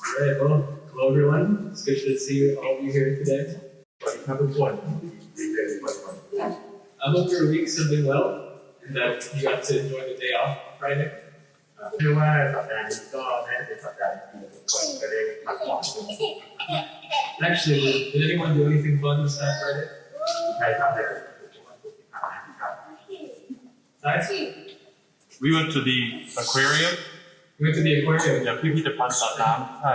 Alright, well, hello everyone. It's good to see all of you here today. สวัสดีครับทุกคนดีใจทุกคน I hope your weeks have been well and that you got to enjoy the day off Friday. เชื่อว่าสัปดาห์นี้ก็น่าจะเป็นสัปดาห์ที่ทุกคนจะได้พักผ่อน Actually, did anyone do anything fun this past Friday? ใครทำอะไรกันทุกคนที่ผ่านมาครับ Nice. We went to the aquarium. We went to the aquarium. อย่างพิพิธภัณฑ์สัตว์น้ำใช่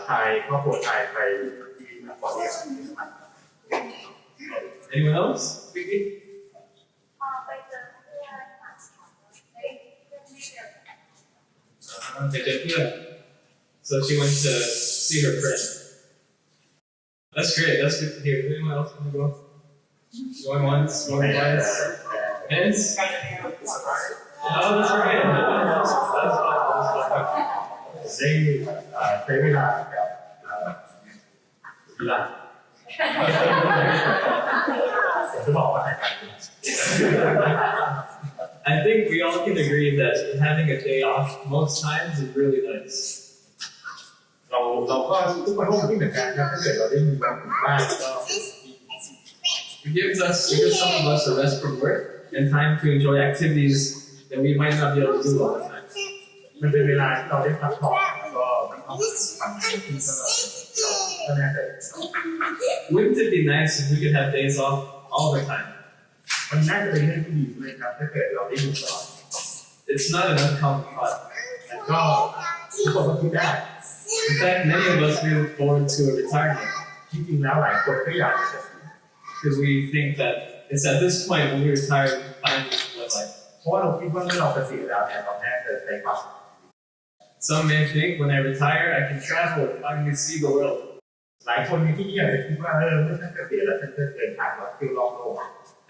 ไทยครอบครัวไทยไปที่นครเรียนที่สมัคร Anyone else? Vicky? ไปเจอเพื่อนSo she went to see her friend. That's great. That's good to hear. Does anyone else want to go? Going once, going twice. Hands? Oh, that's right. That's fun. ได้ใช้เวลากับกีฬาผมจะบอกว่า I think we all can agree that having a day off most times is really nice. เราก็ทุกคนก็เหมือนกันครับถ้าเกิดเราได้มีวันหยุดบ้างก็ It gives some of us a rest from work and time to enjoy activities that we might not be able to do all the time. มันเป็นเวลาที่เราได้พักผ่อนแล้วก็ไม่ต้องทำงานที่ก็น่าจะ Wouldn't it be nice if we could have days off all the time? มันน่าจะเป็นเรื่องที่ดีเลยครับถ้าเกิดเราได้หยุดก่อน It's not an uncommon thought. แล้วก็ทุกคนก็คิดได้ In fact, many of us we look forward to a retirement จริงๆแล้วหลายคนก็อยากจะ because we think that it's at this point when we retire we finally live life. เพราะว่าเราคิดว่าเมื่อเราเกษียณแล้วเนี่ยเราแน่จะใช้ความ Some may think when I retire I can travel and finally see the world. หลายคนมีที่อยากจะคิดว่าเมื่อฉันเกษียณแล้วฉันจะเดินทางเที่ยวรอบโลก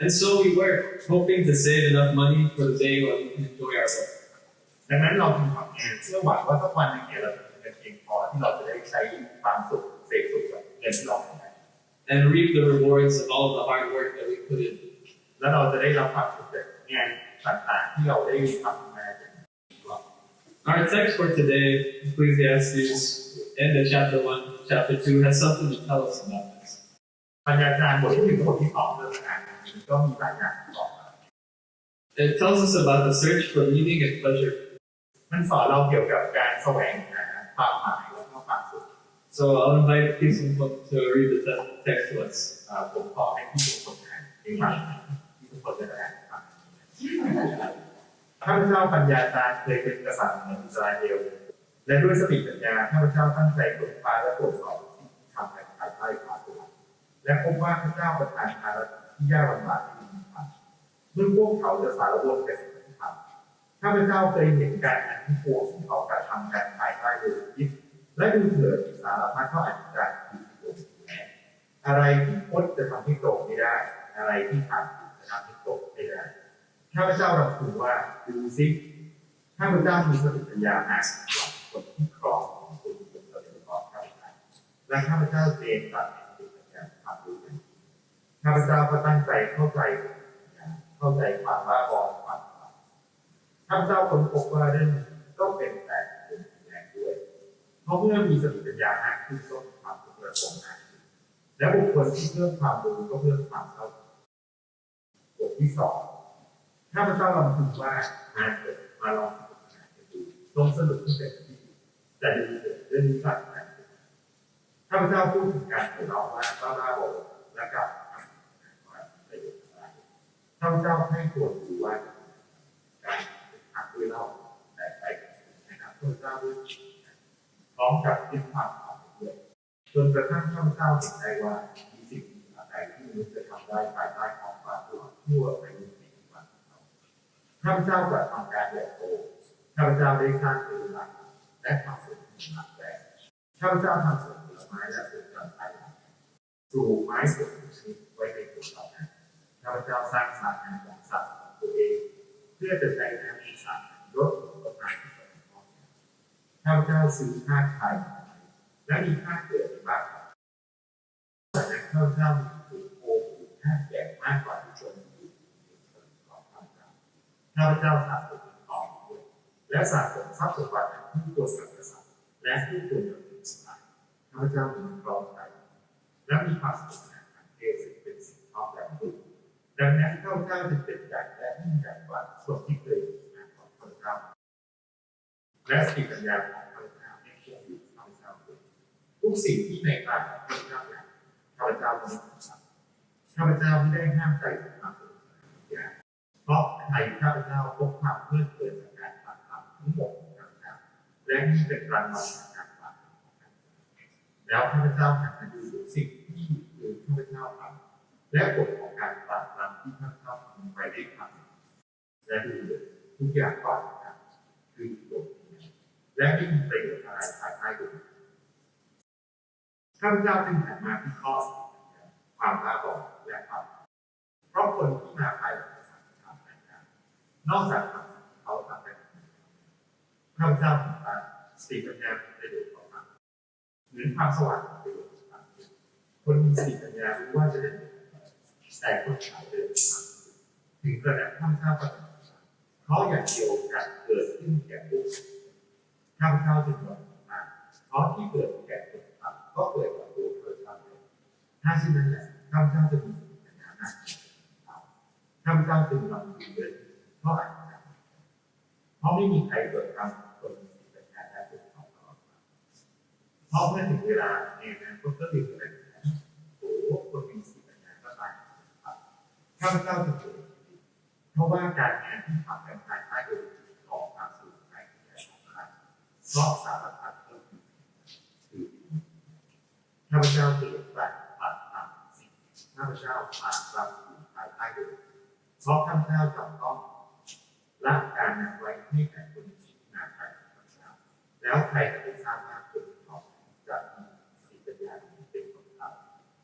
And so we work, hoping to save enough money for the day when we can enjoy our work. ดังนั้นเราจึงทำงานเพื่อหวังว่าสักวันหนึ่งเนี่ยเราจะมีเงินเพียงพอที่เราจะได้ใช้ความสุขเสพสุขกับเงินที่เราทำได้ And reap the rewards of all the hard work that we put in. แล้วเราจะได้รับความสุขจากงานต่างๆที่เราได้ทำมาจาก Our text for today, Ecclesiastes, end of chapter 1, chapter 2, has something to tell us about this. ปัญญาจารย์บทที่1บทที่2เรื่องงานก็มีหลายอย่างบอก It tells us about the search for meaning and pleasure. มันสอนเราเกี่ยวกับการแสวงหาความหมายและความสุข So I'll invite Kittikulsingh to read the text to us. ผมขอให้พี่ทุกคนอ่านที่ฟังที่ทุกคนจะได้อ่านฟังข้าพเจ้าปัญญาจารย์เคยเป็นกษัตริย์ในอิสราเอลและด้วยสติปัญญาข้าพเจ้าตั้งใจค้นคว้าและตรวจสอบสิ่งที่ทำในภายใต้ความตัวและพบว่าพระเจ้าประทานภารกิจที่ยากลำบากที่มีความเมื่อพวกเขาจะสารวนกับสิ่งที่ทำข้าพเจ้าเคยเห็นการอันที่พวกที่เขากระทำกันภายใต้โดยคิดและดูเถิดสารพัดเขาอธิษฐานที่โกงอะไรที่พจน์จะทำให้โกงไม่ได้อะไรที่ทำจะทำให้โกงไม่ได้ข้าพเจ้ารำพึงว่าดูซิข้าพเจ้ามีสติปัญญามากกว่าคนที่ครองของคุณเป็นสติปัญญาข้าพเจ้าและข้าพเจ้าเรียนตัดสติปัญญาความรู้นั้นข้าพเจ้าก็ตั้งใจเข้าใจความบ้าบอความข้าพเจ้าค้นพบว่าเรื่องก็เป็นแต่เป็นแรงด้วยเพราะเมื่อมีสติปัญญามากขึ้นก็มีความรู้ระสมมากขึ้นและบุคคลที่เพิ่มความรู้ก็เพิ่มความเข้าใจบทที่2ข้าพเจ้ารำพึงว่าเกิดมาลองศึกษาดูลงสรุปที่เป็นที่แต่ดูเกิดเรื่องนี้ก่อนนะข้าพเจ้าพูดถึงการของเราว่าบ้าบอและกับประโยชน์อะไรข้าพเจ้าให้ควรดูว่าการหักด้วยเล่าแต่ไปนะครับข้าพเจ้าด้วยพร้อมกับคิดความของด้วยจนกระทั่งข้าพเจ้าเห็นได้ว่ามีสิ่งอะไรที่มนุษย์จะทำได้ภายใต้ของความทั่วไปในวันข้าพเจ้ากระทำการใหญ่โตข้าพเจ้าได้สร้างตัวหลักและทำสวนหลักแรกข้าพเจ้าทำสวนผลไม้และสวนลำไยปลูกไม้สวนชนิดไว้ในสวนเรานั้นข้าพเจ้าสร้างสระน้ำของสัตว์ของตัวเองเพื่อจะใช้น้ำในสระลดผลกระทบที่ส่งผลข้าพเจ้าซื้อผ้าไทยและมีผ้าเกิดในบ้านจากนั้นข้าพเจ้ามีปลูกโคปลูกผ้าแกะมากกว่าที่ชนอยู่ของข้าพเจ้าสะสมทองด้วยและสะสมทรัพย์สมบัติ ผู้ควรกับกษัตริย์และผู้ควรกับผู้สบายข้าพเจ้ามีพร้อมใจและมีความสุขในทางเพศซึ่งเป็นสิ่งชอบและบุญดังนั้นข้าพเจ้าจึงเป็นใหญ่และยิ่งใหญ่กว่าส่วนที่เคยมีมาของข้าพเจ้าและสติปัญญาของข้าพเจ้าไม่คงอยู่ข้าพเจ้าเลยทุกสิ่งที่ในกายของข้าพเจ้าอย่างข้าพเจ้าไม่ได้ทำข้าพเจ้าไม่ได้ห้ามใจของความสุขอย่างเพราะในข้าพเจ้าพบความเพลิดเพลินจากการทำทั้งหมดของข้าพเจ้าและนี่เป็นรางวัลจากการทำของข้าพเจ้าแล้วข้าพเจ้าหันมาดูสิ่งที่คือข้าพเจ้าทำและผลของการปฏิบัติที่ข้าพเจ้าทำไปได้ทำและดูทุกอย่างก่อนนะครับคือผลและไม่มีประโยชน์อะไรภายใต้ดูข้าพเจ้าจึงหันมาที่ข้อความบ้าบอและความเพราะคนที่มาภายหลังศาสนาแต่งงานนอกจากความสิ่งที่เขาทำไปข้าพเจ้าถือว่าสติปัญญาเป็นประโยชน์ของมันเหมือนความสว่างเป็นประโยชน์ของมันคนมีสติปัญญารู้ว่าจะเดินแต่คนขายเดินถึงกระนั้นข้าพเจ้าก็เพราะอย่างเดียวกันเกิดขึ้นแก่ผู้ข้าพเจ้าจึงบอกมาเพราะที่เกิดแก่คนทำก็เกิดกับตัวข้าพเจ้าเองถ้าเช่นนั้นแหละข้าพเจ้าจะมีสติปัญญาหนักข้าพเจ้าจึงลองดูเลยเพราะอะไรเพราะไม่มีใครเกิดทำคนมีสติปัญญาได้เป็นของตลอดเพราะเมื่อถึงเวลาเนี่ยนะก็ดื่มกันโอ้คนมีสติปัญญาก็ตายข้าพเจ้าจะเกิดเพราะว่าการงานที่ทำกันภายใต้โดยของความสุขใจและของใครเพราะสารพัดก็คือข้าพเจ้าเกิดแบบผ่านทางสิ่งข้าพเจ้าผ่านความสุขภายใต้โดยเพราะข้าพเจ้าจำต้องละการนำไว้ให้แก่คนที่นาใครของข้าพเจ้าแล้วใครจะได้ทราบว่าคนของจะมีสติปัญญาเป็นของเขา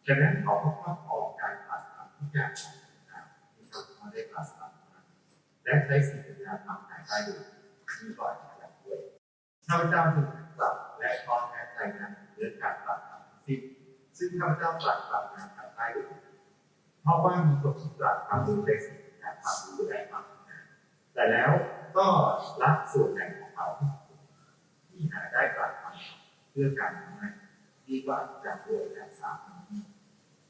ฉะนั้นขอพระครอบครองการผ่านทางทุกอย่างของเราที่เราได้ผ่านทางและใช้สติปัญญาทำภายใต้โดยมีก่อนอย่างด้วยข้าพเจ้าจึงกลับและพร้อมแท้ใจนั้นเรื่องการปรับทำสิ่งซึ่งข้าพเจ้าปรับงานภายใต้โดยเพราะว่ามีคนที่ปรับทำรู้ในสิ่งการทำรู้และทำงานแต่แล้วก็ละส่วนไหนของเขาที่หาได้ปรับทำเพื่อการทำงานดีกว่าจะป่วยและสามัญ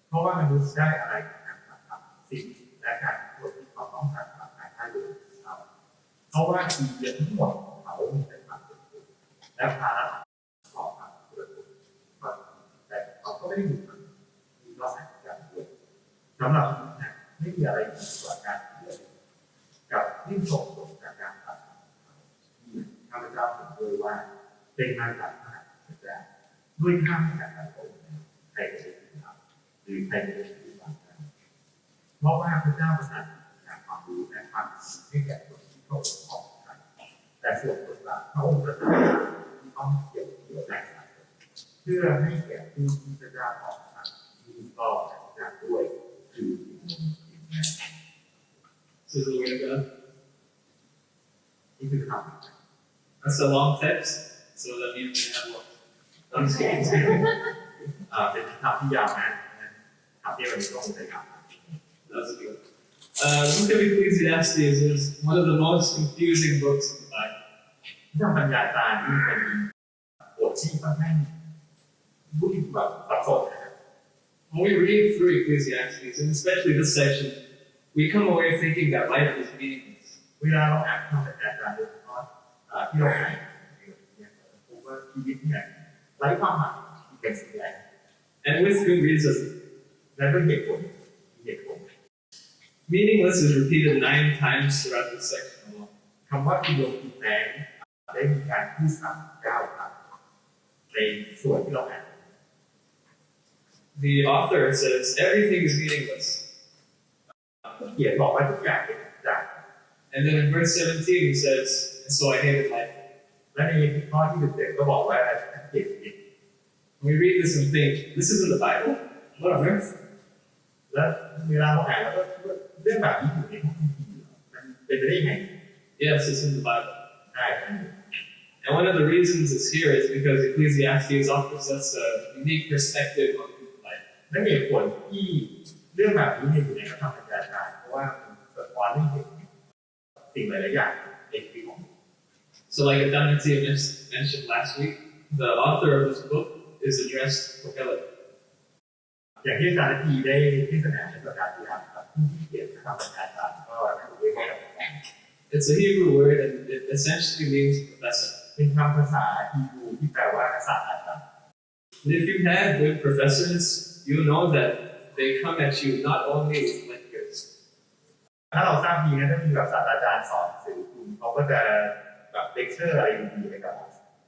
เพราะว่ามนุษย์ได้อะไรจากการปรับทำสิ่งและการตรวจที่เขาต้องการปรับภายใต้โดยเขาเพราะว่าทีเดียวทั้งหมดเขามีแต่ความเป็นตัวและภาระของความเป็นตัวแต่เขาก็ไม่ได้อยู่มีรอบแห่งการด้วยสำหรับไม่มีอะไรดีกว่าการเรียนกับที่ส่งผลจากการปฏิบัติข้าพเจ้าเห็นด้วยว่าเป็นมาจากพระเจ้าด้วยข้ามจากการโกงใครจะได้ถึงเราหรือใครจะได้ถึงเราเพราะว่าพระเจ้าประทานการความรู้และความให้แก่คนที่เขาของกันแต่ส่วนคนละพระองค์ประทานที่ต้องเกี่ยวและสารเพื่อให้แก่ผู้ที่พระเจ้าออกมาที่ก็จากด้วยคือ This is the word of God. นี่คือคำ That's a long text, so that means we have one. I'm just kidding. เป็นคำที่ยาวนะคำที่เราต้องใช้คำ That's good. Book of Ecclesiastes is one of the most confusing books in the Bible. ที่ทำปัญญาจารย์ที่เป็นบทที่ค่อนข้างรู้แบบสับสนนะครับ When we read through Ecclesiastes, and especially this section, we come away thinking that life is meaningless. เวลาเราอ่านคำปัญญาจารย์โดยเฉพาะที่เราอ่านเนี่ยพบว่าชีวิตเนี่ยไร้ความหมายเป็นสิ่งใด And with good reason. และด้วยเหตุผล Meaningless is repeated 9 times throughout this section alone. คำว่ากิโลกิแตงได้มีการพูดซ้ำ9 ครั้งในส่วนที่เราอ่าน The author says everything is meaningless. เขียนบอกว่าทุกอย่างเป็นจาก And then in verse 17 he says, and so I hated life. และในข้อที่17ก็บอกว่าฉันเกลียดชีวิต We read this and think, this isn't the Bible? What on earth? และเวลาเราอ่านแล้วก็คิดว่าเรื่องแบบนี้อยู่ในพวกนี้มันเป็นไปได้ยังไง Yes, it's in the Bible. ได้ And one of the reasons it's here is because Ecclesiastes offers us a unique perspective on human life. และเหตุผลที่เรื่องแบบนี้อยู่ในพระธรรมบัญญัติเพราะว่ามันสะท้อนให้เห็นสิ่งหลายๆอย่างในชีวิตของ So So like Adamati mentioned last week, the author of this book is addressed to Philip. อย่างที่อาจารย์ทีได้เทศนาในสัปดาห์ที่แล้วครับผู้ที่เขียนคำบรรยายการก็ถูกเรียกว่า It's a Hebrew word and it essentially means professor. เป็นคำภาษาฮีบรูที่แปลว่าศาสตราจารย์ And if you've had good professors, you know that they come at you not only with lectures. ถ้าเราทราบดีนะถ้ามีแบบศาสตราจารย์สอนสื่อคุณเขาก็จะแบบเลคเชอร์อะไรดีๆให้กับเรา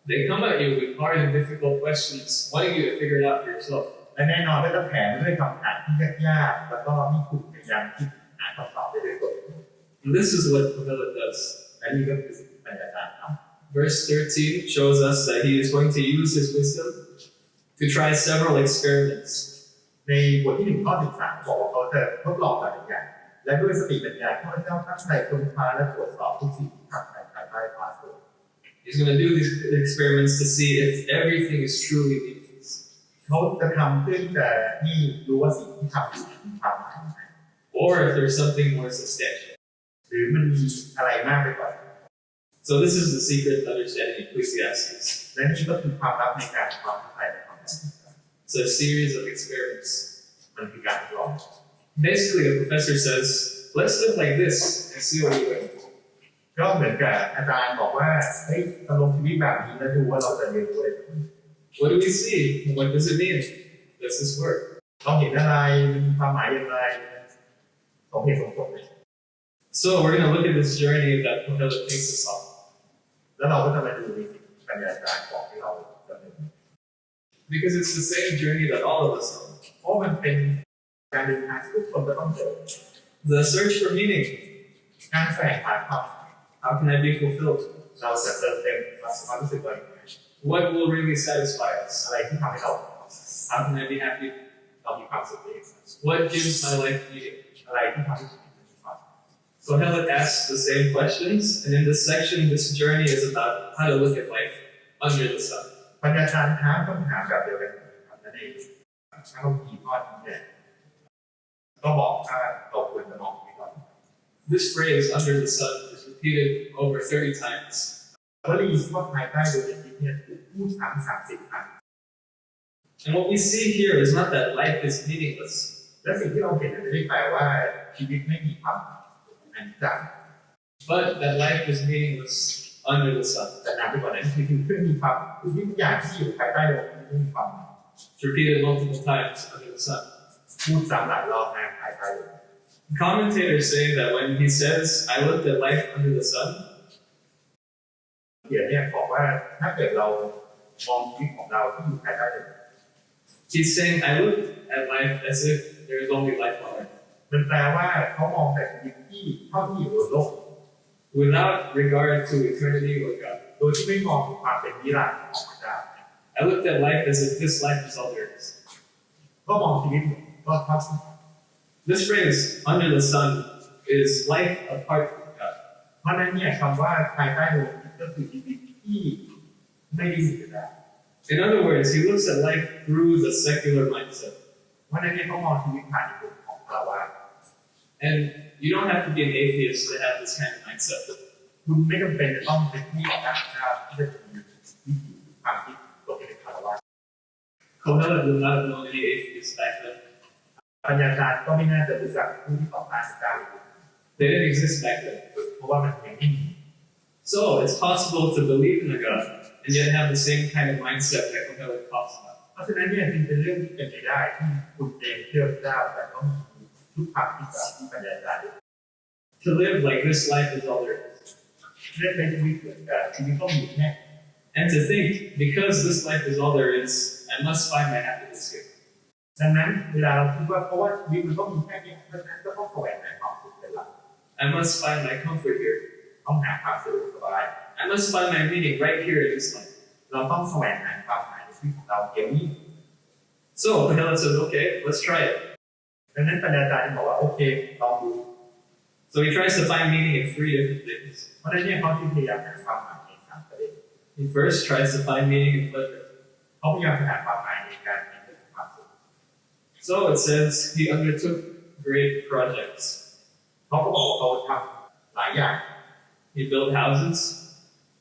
They come at you with hard and difficult questions, wanting you to figure it out for yourself. และแน่นอนก็จะแถมด้วยคำถามที่ยากๆแล้วก็ให้คุณพยายามคิดหาคำตอบได้ด้วยตัวเอง And this is what Philip does. และนี่ก็คือสิ่งที่อาจารย์ทำ Verse 13 shows us that he is going to use his wisdom to try several experiments. ในบทที่1ข้อ13บอกว่าเขาจะทดลองหลายอย่างและด้วยสติปัญญาข้าพเจ้าตั้งใจค้นคว้าและตรวจสอบทุกสิ่งที่ทำภายใต้ฟ้าสวรรค์ He's going to do these experiments to see if everything is truly meaningless. เขาจะทำเพื่อที่จะให้รู้ว่าสิ่งที่ทำอยู่มีความหมาย Or if there's something more substantial. หรือมันมีอะไรมากไปกว่า So this is the secret to understanding Ecclesiastes. และนี่ก็คือความลับในการความเข้าใจในความหมาย It's a series of experiments. มันคือการทดลอง Basically, the professor says, let's live like this and see what we learn. ก็เหมือนกับอาจารย์บอกว่าเฮ้ยดำรงชีวิตแบบนี้แล้วดูว่าเราจะเรียนรู้อะไร What do we see? What does it mean? Does this work? เราเห็นอะไรมีความหมายอย่างไรสมเหตุสมผลไหม So we're going to look at this journey that Philip takes us on. แล้วเราก็จะมาดูในสิ่งที่ปัญญาจารย์บอกให้เราดำเนิน Because it's the same journey that all of us are. เพราะมันเป็นการเดินทางที่ทุกคนจะต้องเจอ The search for meaning. การแสวงหาความ How can I be fulfilled? เราจะเติมเต็มความรู้สึกเราอย่างไร What will really satisfy us? อะไรที่ทำให้เรา How can I be happy? เรามีความสุขเอง What gives my life meaning? อะไรที่ทำให้ชีวิตมีความ So Helen asks the same questions, and in this section, this journey is about how to look at life under the sun. ปัญญาจารย์ถามคำถามแบบเดียวกันนั่นเองถ้าเราขี่ข้อนี้เนี่ยก็บอกว่าเราควรจะมองที่ก่อน This phrase, under the sun, is repeated over 30 times. วลีที่ว่าภายใต้ดวงอาทิตย์เนี่ยถูกพูดซ้ำ30 ครั้ง And what we see here is not that life is meaningless, และสิ่งที่เราเห็นไม่ได้แปลว่าชีวิตไม่มีความอันจัง but that life is meaningless under the sun. แต่นำไปกว่านั้นคือเพื่อมีความคือทุกอย่างที่อยู่ภายใต้ดวงอาทิตย์ไม่มีความ It's repeated multiple times under the sun. พูดซ้ำหลายรอบนะภายใต้ดวง Commentators say that when he says, I looked at life under the sun, เดี๋ยวเนี่ยบอกว่าถ้าเกิดเรามองชีวิตของเราที่อยู่ภายใต้ดวง he's saying, I looked at life as if there is only life on earth, มันแปลว่าเขามองแต่ชีวิตที่เท่าที่อยู่บนโลก without regard to eternity or God. โดยที่ไม่มองถึงความเป็นนิรันดร์ของพระเจ้า I looked at life as if this life is all there is. ก็มองชีวิตก็เท่าที่ This phrase, under the sun, is life apart from God. เพราะนั้นเนี่ยคำว่าภายใต้ดวงอาทิตย์ก็คือชีวิตที่ไม่ได้มีอยู่แล้ว In other words, he looks at life through the secular mindset. เพราะนั้นเนี่ยเขามองชีวิตผ่านในมุมของภาวะ And you don't have to be an atheist to have this kind of mindset. คุณไม่จำเป็นจะต้องเป็นผู้ต่างชาติที่จะมีวิถีความคิดตกในภาวะ Kohelet would not have known any atheists back then. ปัญญาจารย์ก็ไม่น่าจะรู้จักผู้ที่ต่อต้านพระเจ้า They didn't exist back then. เพราะว่ามันยังไม่มี So it's possible to believe in a God and yet have the same kind of mindset that Kohelet talks about. เพราะฉะนั้นเนี่ยจึงเป็นเรื่องที่เป็นไปได้ที่คุณเองเชื่อพระเจ้าแต่ก็มีทุกความคิดแบบที่ปัญญาจารย์ To live like this life is all there is. เรื่องในชีวิตเหมือนกันชีวิตก็มีแค่ And to think, because this life is all there is, I must find my happiness here. ดังนั้นเวลาเราคิดว่าเพราะว่าชีวิตมันก็มีแค่นี้เพราะฉะนั้นก็ต้องแสวงหาความสุขเป็นหลัก I must find my comfort here. ต้องหาความสะดวกสบาย I must find my meaning right here in this life. เราต้องแสวงหาความหมายในชีวิตของเราเดี๋ยวนี้ So Kohelet says, okay, let's try it. ดังนั้นปัญญาจารย์บอกว่าโอเคลองดู So he tries to find meaning in 3 different things. เพราะฉะนั้นเนี่ยเขาพยายามหาความหมายใน3ประเด็น He first tries to find meaning in pleasure. เขาพยายามหาความหมายในการมีความสุข So it says he undertook great projects. เขาก็บอกว่าเขาทำหลายอย่าง He built houses,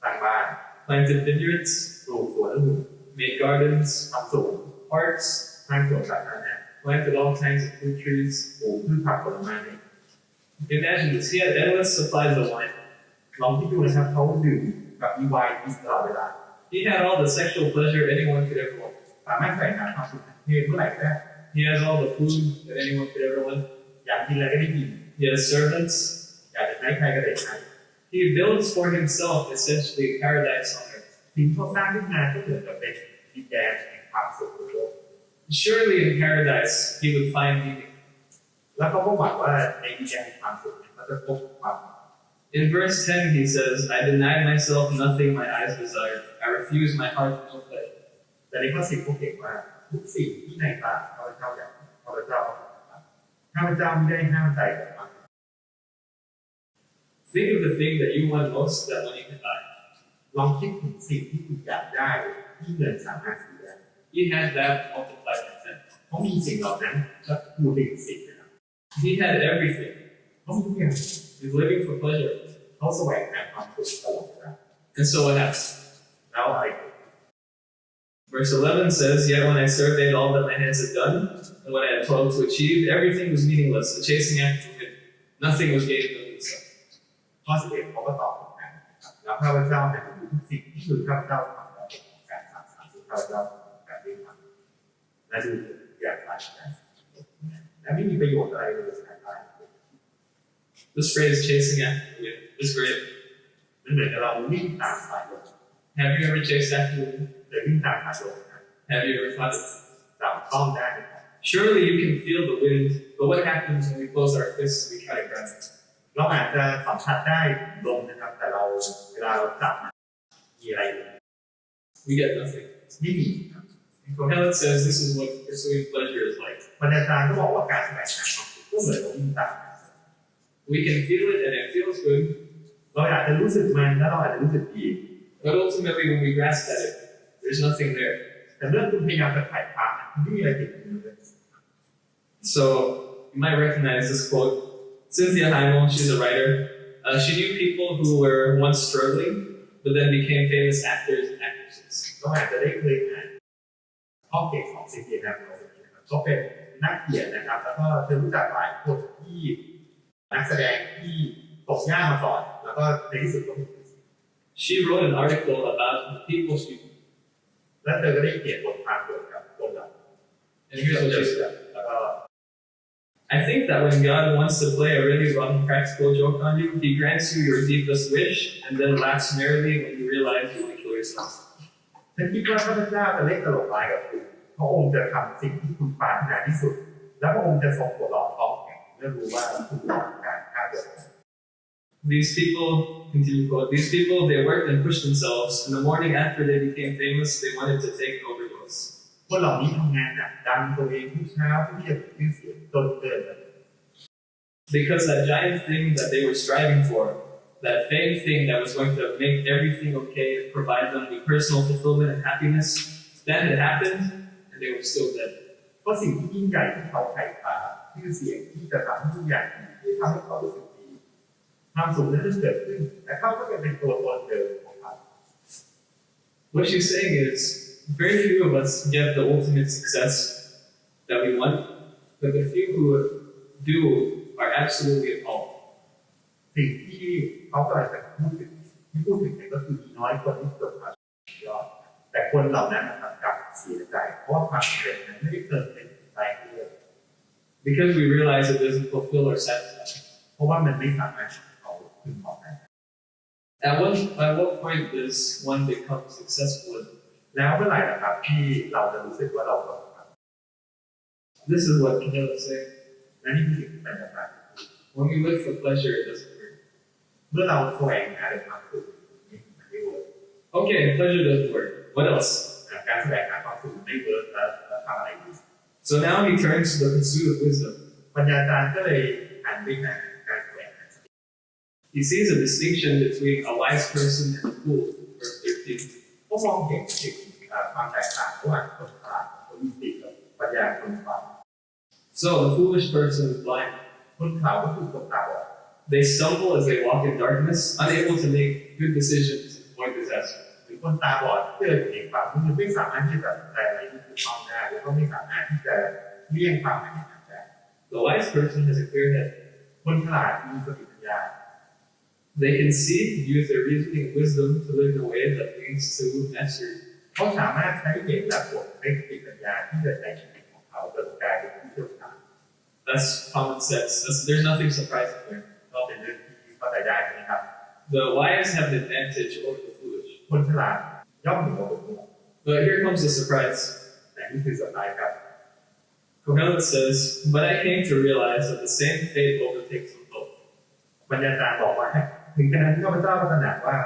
สร้างบ้าน planted vineyards, ปลูกสวนองุ่น made gardens, ทำสวน parks, สร้างสวนสาธารณะ planted all kinds of fruit trees. ปลูกพืชผักผลไม้ Imagine this. He had endless supplies of wine. ลองคิดดูนะครับเขาดื่มแบบมีไวน์กินตลอดเวลา He had all the sexual pleasure anyone could ever want. สามารถใส่หาความสุขทางเพศเมื่อไหร่ก็ได้ He has all the food that anyone could ever want. อยากกินอะไรก็ได้กิน He has servants. อยากจะใช้ใครก็ได้ใช้ He builds for himself essentially paradise on earth. สิ่งที่เขาสร้างขึ้นมาก็เหมือนกับเป็นดินแดนแห่งความสุขบนโลก Surely in paradise he would find meaning. แล้วเขาก็หวังว่าในดินแดนแห่งความสุขเขาจะพบความ In verse 10 he says, I denied myself nothing my eyes desired. I refused my heart no pleasure. แต่ในข้อ 10เขาเขียนว่าทุกสิ่งที่ในตาข้าพเจ้าอยากข้าพเจ้าไม่ได้ห้ามใจกับมัน Think of the thing that you want most that money can buy. ลองคิดถึงสิ่งที่คุณอยากได้ที่เงินสามารถซื้อได้ He had that multiplied by 10. เขามีสิ่งเหล่านั้นและคูณอีกสิ่งนะครับ He had everything. เขามีทุกอย่าง He's living for pleasure. เขาแสวงหาความสุขตลอดเวลา And so what happened? แล้วอะไร Verse 11 says, Yet when I surveyed all that my hands had done, and what I had toiled to achieve, everything was meaningless, a chasing after wind. Nothing was gained of itself. ข้อ 11เขาก็ตอบเหมือนกันนะครับแล้วข้าพเจ้าเนี่ยดูทุกสิ่งที่คือข้าพเจ้าทำแล้วของการสร้างสรรค์ข้าพเจ้าการได้ทำและดูอย่างไรกันและไม่มีประโยชน์อะไรเลยในการ This phrase, chasing after wind, is great. มันเหมือนกับเราวิ่งตามสายลม Have you ever chased after wind? หรือวิ่งตามสายลมนะ Have you ever thought it? จับต้องได้ไหมครับ Surely you can feel the wind, but what happens when we close our fists and we try to grab it? เราอาจจะสัมผัสได้ลมนะครับแต่เราเวลาเราจับมีอะไรอยู่ We get nothing. ไม่มีครับ And Kohelet says this is what pursuing pleasure is like. บรรณาจารย์ก็บอกว่าการแสวงหาความสุขก็เหมือนกับวิ่งตาม We can feel it and it feels good, เราอาจจะรู้สึกมันแล้วเราอาจจะรู้สึกดี but ultimately when we grasp at it, there's nothing there. แต่เมื่อคุณพยายามจะถ่ายภาพมันไม่มีอะไรติดมือเลย So you might recognize this quote. Cynthia Heimel, she's a writer. She knew people who were once struggling, but then became famous actors and actresses. เราอาจจะได้เคยอ่านข้อเก่งของซีเนะครับเขาเป็นนักเขียนนะครับแล้วก็เธอรู้จักหลายคนที่นักแสดงที่ตกยากมาก่อนแล้วก็ในที่สุดก็มี She wrote an article about the people she knew. และเธอก็ได้เขียนบทความเกี่ยวกับคนเหล่านี้ And here's what she said. แล้วก็ I think that when God wants to play a really rotten practical joke on you, He grants you your deepest wish and then laughs merrily when you realize you want to kill yourself. ฉันคิดว่าพระเจ้าจะเล่นตลกร้ายกับคุณพระองค์จะทำสิ่งที่คุณปรารถนาที่สุดและพระองค์จะทรงหัวเราะท้องแข็งเมื่อรู้ว่าคุณต้องการฆ่าตัวเอง These people, continue quote, these people, they worked and pushed themselves. In the morning after they became famous, they wanted to take an overdose. คนเหล่านี้ทำงานหนักดันตัวเองทุกเช้าเพื่อที่จะมีชื่อเสียงจนเกินไป Because that giant thing that they were striving for, that fame thing that was going to make everything okay and provide them the personal fulfillment and happiness, that had happened and they were still dead. เพราะสิ่งที่ยิ่งใหญ่ที่เขาใฝ่ฝันชื่อเสียงที่จะทำให้ทุกอย่างดีที่ทำให้เขารู้สึกดีความสุขนั้นเกิดขึ้นแต่เขาก็ยังเป็นตัวตนเดิมของเขา What she's saying is, very few of us get the ultimate success that we want, but the few who do are absolutely appalled. สิ่งที่เขากำลังจะพูดถึงเนี่ยก็คือมีน้อยคนที่เกิดมาสุดยอดแต่คนเหล่านั้นนะครับกลับเสียใจเพราะว่าความสำเร็จนั้นไม่ได้เกิดเป็นใจเลย Because we realize it doesn't fulfill or satisfy. เพราะว่ามันไม่สามารถเอาพึงพอใจ At what point does one become successful? แล้วเมื่อไหร่นะครับที่เราจะรู้สึกว่าเราประสบความ This is what Khun is saying. และนี่คือสิ่งที่เป็นแบบนั้น When we look for pleasure, it doesn't work. เมื่อเราแสวงหาความสุขนี่มันไม่เวิร์ก Okay, pleasure doesn't work. What else? การแสวงหาความสุขไม่เวิร์กแล้วทำอะไรดี So now he turns to the pursuit of wisdom. ปัญญาจารย์ก็เลยหันไปหาการแสวงหา He sees a distinction between a wise person and a fool, verse 13. ก็มองเห็นถึงความแตกต่างระหว่างคนฉลาดกับคนมีสติกับปัญญาคนฉลาด So the foolish person is blind. คนขาวก็คือคนตาบอด They stumble as they walk in darkness, unable to make good decisions and avoid disaster. หรือคนตาบอดที่เดินอยู่ในความมืดไม่สามารถที่จะตัดสินใจอะไรที่ถูกต้องได้แล้วก็ไม่สามารถที่จะเลี่ยงความผิดได้ The wise person has a clear head. คนฉลาดมีสติปัญญา They can see and use their reasoning and wisdom to live in a way that leads to mastery. เขาสามารถใช้เหตุและผลในสติปัญญาที่จะใช้ชีวิตของเขาจนกลายเป็นผู้เชี่ยวชาญ That's common sense. There's nothing surprising there. ก็เป็นเรื่องที่เข้าใจได้นะครับ The wise have an advantage over the foolish. คนฉลาดย่อมเหนือกว่าคนโง่ But here comes the surprise. แต่นี่คือสไตล์ครับ Khun says, "But I came to realize that the same fate overtakes them both." บรรยาจารย์บอกว่าถึงขนาดที่ข้าพเจ้าก็ตระหนักว่า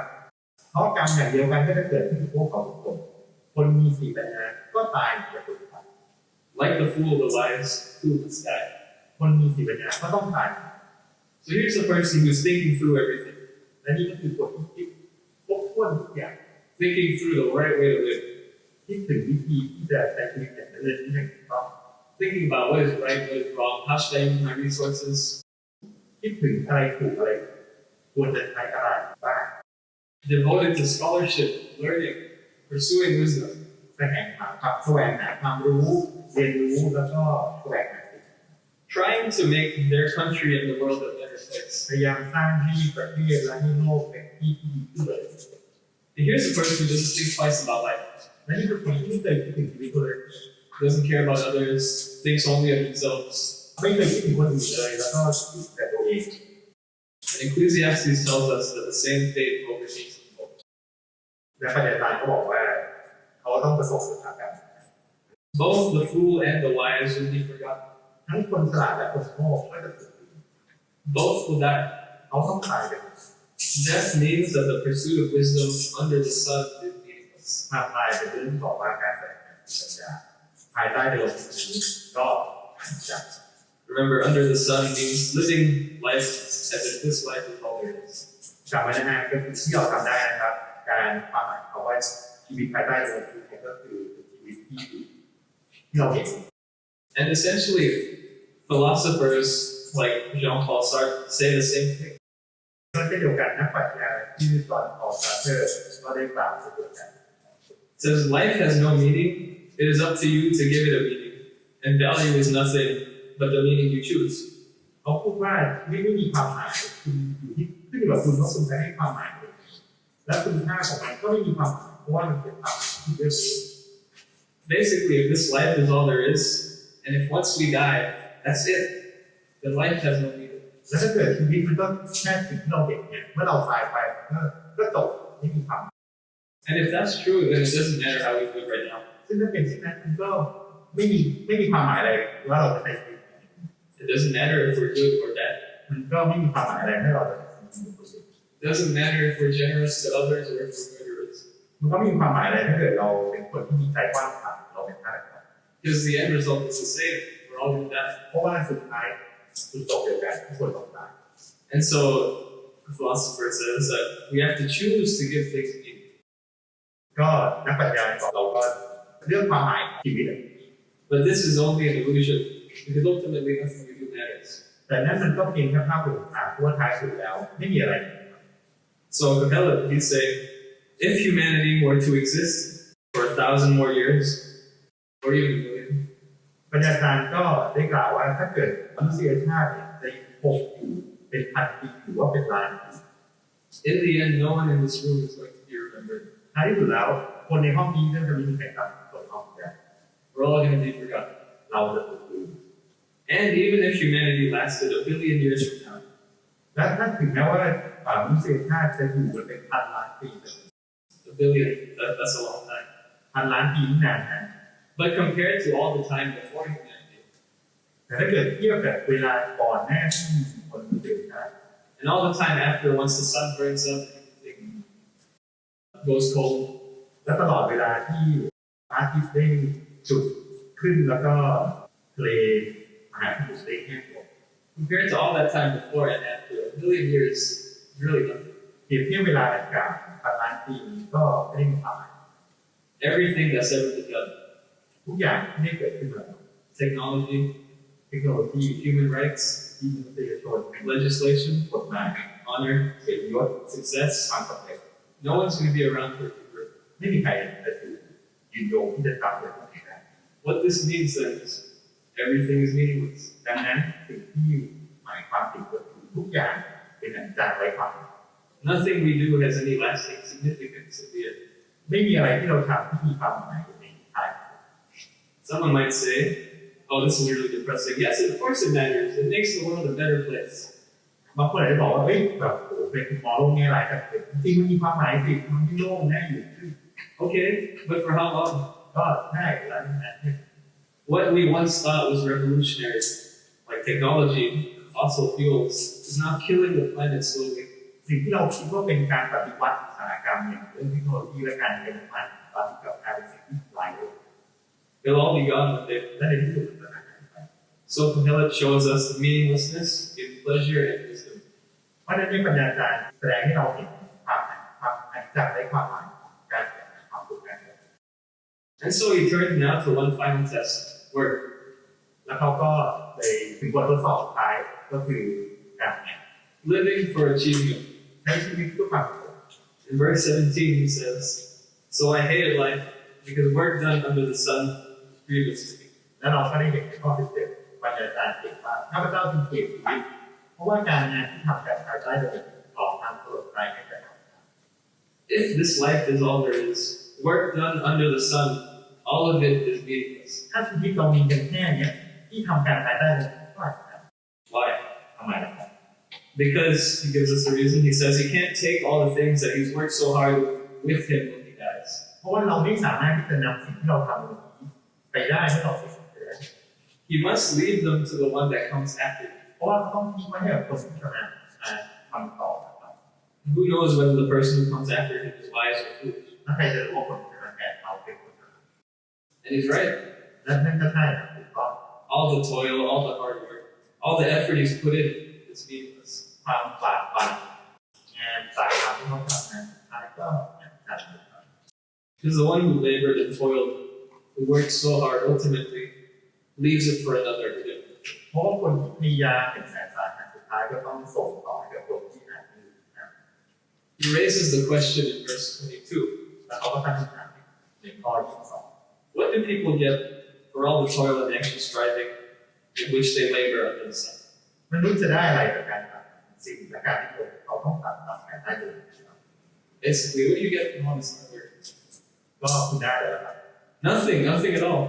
เพราะกรรมอย่างเดียวกันก็จะเกิดขึ้นกับพวกเขาทุกคนคนมีสติปัญญาก็ตายเหมือนกัน Like the fool, the wise too must die. คนมีสติปัญญาก็ต้องตาย So here's the person who's thinking through everything, และนี่ก็คือคนที่คิดครบถ้วนทุกอย่าง thinking through the right way to live, คิดถึงวิธีที่จะใช้ชีวิตอย่างเดินที่อย่างถูกต้อง thinking about what is right, what is wrong, how should I use my resources, คิดถึงอะไรถูกอะไรควรจะใช้อะไรบ้าง devoted to scholarship, learning, pursuing wisdom, แสวงหาความรู้เรียนรู้แล้วก็แสวงหาสิ่ง trying to make their country and the world a better place. พยายามสร้างให้ประเทศและให้โลกเป็นที่ที่ดีขึ้นเลย And here's the person who doesn't think twice about life, และนี่คือคนที่ไม่เคยคิดถึงชีวิตเลย doesn't care about others, thinks only of themselves. ไม่เคยคิดถึงคนอื่นเลยแล้วก็คิดแต่ตัวเอง And Ecclesiastes tells us that the same fate overtakes them both. และปฏิบัติเขาบอกว่าเขาต้องประสบกับการ Both the fool and the wise will be forgotten. ทั้งคนฉลาดและคนโง่ก็จะถูกลืม Both will die. เขาต้องตายกัน Death means that the pursuit of wisdom under the sun is meaningless. ถ้าตายเป็นเรื่องต่อมาการแสดงสัญญาภายใต้เดิมนี้ก็จะ Remember, under the sun means living life as if this life is all there is. จำไว้นะฮะก็คือที่เราทำได้นะครับการความหมายเขาว่าชีวิตภายใต้เดิมนี้ก็คือชีวิตที่เราเห็น And essentially, philosophers like Jean-Paul Sartre say the same thing. ก็เช่นเดียวกันนักปรัชญาที่ตอนออกซาเตอร์ก็ได้กล่าวเช่นเดียวกัน It says life has no meaning. It is up to you to give it a meaning. And value is nothing but the meaning you choose. เขาพูดว่าไม่มีความหมายคุณอยู่ที่ขึ้นอยู่กับคุณว่าคุณจะให้ความหมายและคุณค่าของมันก็ไม่มีความหมายเพราะว่ามันเป็นความหมายที่เรื่อง Basically, if this life is all there is, and if once we die, that's it, then life has no meaning. แล้วถ้าเกิดชีวิตมันก็แค่สิ่งที่เราเห็นเนี่ยเมื่อเราตายไปก็จบไม่มีความ And if that's true, then it doesn't matter how we live right now. ซึ่งถ้าเป็นเช่นนั้นมันก็ไม่มีความหมายอะไรว่าเราจะใช้ชีวิต It doesn't matter if we're good or bad. มันก็ไม่มีความหมายอะไรให้เราจะใช้ชีวิต It doesn't matter if we're generous to others or if we're murderers. มันก็ไม่มีความหมายอะไรถ้าเกิดเราเป็นคนที่มีใจกว้างขวางเราเป็นฆาตกร Because the end result is the same. We're all going to die. เพราะว่าสุดท้ายคุณจบเดียวกันทุกคนต้องตาย And so, the philosopher says that we have to choose to give things meaning. ก็นักปรัชญาบอกเราก็เรื่องความหมายชีวิต But this is only an illusion, because ultimately nothing we do matters. แต่นั่นมันก็เพียงแค่ภาพลวงตาเพราะว่าท้ายสุดแล้วไม่มีอะไร So Capella, he's saying, if humanity were to exist for 1,000 more years, or even a million, ปัญญาจารย์ก็ได้กล่าวว่าถ้าเกิดมนุษยชาติจะคงอยู่เป็นพันปีหรือว่าเป็นล้านปี in the end, no one in this room is going to be remembered. ท้ายที่สุดแล้วคนในห้องนี้เรื่องจะไม่มีใครจำตัวห้องได้ We're all going to be forgotten. เราจะถูกลืม And even if humanity lasted a billion years from now, และถ้าถึงแม้ว่ามนุษยชาติจะอยู่กันเป็นพันล้านปี a billion, that's a long time. พันล้านปีนี่นานนะ But compared to all the time before humanity, แต่ถ้าเกิดเทียบกับเวลาก่อนหน้าที่คนมนุษยชาติ and all the time after, once the sun burns up, everything goes cold. และตลอดเวลาที่พระอาทิตย์ได้จุดขึ้นแล้วก็ทะเลมหาสมุทรได้แห้งลง Compared to all that time before and after, a billion years is really nothing. เปรียบเทียบเวลาดังกล่าวพันล้านปีก็ไม่ได้มีความหมาย Everything that's ever been done, ทุกอย่างที่ได้เกิดขึ้นมา technology, เทคโนโลยี human rights, ที่มนุษยชน legislation, กฎหมาย honor, เกียรติยศ success, ความสำเร็จ No one's going to be around for forever. ไม่มีใครจะยืนยงที่จะตามเลยทั้งนั้น What this means then is everything is meaningless. ดังนั้นสิ่งที่หมายความถึงทุกอย่างเป็นอันจากไร้ความ Nothing we do has any lasting significance at the end. ไม่มีอะไรที่เราทำที่มีความหมายในท้าย Someone might say, oh, this is really depressing. Yes, of course it matters. It makes the world a better place. บางคนอาจจะบอกว่าเฮ้ยแบบโอ้เป็นหมอโรงแง่หลายแต่จริงมันมีความหมายสิมันไม่โล่งน่าอยู่ขึ้น Okay, but for how long? ก็ได้แล้วนะ What we once thought was revolutionary, like technology, fossil fuels, is now killing the planet slowly. สิ่งที่เราคิดว่าเป็นการปฏิวัติอุตสาหกรรมอย่างเรื่องเทคโนโลยีและการใช้น้ำมันตอนนี้กลับกลายเป็นสิ่งที่ทำลายโลก They'll all be gone one day. และในที่สุดมันจะหายไป So Khun shows us the meaninglessness in pleasure and wisdom. เพราะฉะนั้นปัญญาจารย์แสดงให้เราเห็นความอันจากไร้ความหมายการแสดงความสุขกัน And so he turned now to one final test, work. แล้วเขาก็เลยถึงบททดสอบสุดท้ายก็คือการงาน Living for achievement. ในชีวิตทุกความสุข In verse 17 he says, So I hated life because work done under the sun was grievous to me. แล้วเราก็ได้เห็นในข้อ17ปัญญาจารย์เขียนว่าข้าพเจ้าจึงเกลียดชีวิตเพราะว่าการงานที่ทำแบบภายใต้โดยออกทางสลดใจให้แก่เรา If this life is all there is, work done under the sun, all of it is meaningless. ถ้าชีวิตเรามีกันแค่เนี้ยที่ทำการภายใต้เลยก็อาจจะ Why? ทำไมล่ะครับ Because he gives us the reason. He says he can't take all the things that he's worked so hard with him when he dies. เพราะว่าเราไม่สามารถที่จะนำสิ่งที่เราทำวันนี้ไปได้เมื่อเราเสียชีวิตแล้ว He must leave them to the one that comes after him. เพราะว่าต้องทิ้งไว้ให้กับคนที่จะมาทำต่อนะครับ Who knows whether the person who comes after him is wise or foolish? ถ้าใครจะรู้ว่าคนที่จะมาแทนเราเป็นคนอะไร And he's right. และนั่นก็ใช่ครับถูกต้อง All the toil, all the hard work, all the effort he's put in is meaningless. ความฝ่าฟันงานสายทำที่เขาทำงานสุดท้ายก็การทำ Because the one who labored and toiled, who worked so hard, ultimately leaves it for another to do. เพราะว่าคนที่พยายามเป็นแสนสาหัสสุดท้ายก็ต้องส่งต่อให้กับคนที่อาจจะนะ He raises the question in verse 22. แล้วเขาก็ตั้งคำถามในข้อ22 What do people get for all the toil and anxious striving in which they labor under the sun? มนุษย์จะได้อะไรจากการทำสิ่งและการที่เขาต้องทำการได้เลย Basically, what do you get from all this hard work? ก็คุณได้เลยครับ Nothing at all.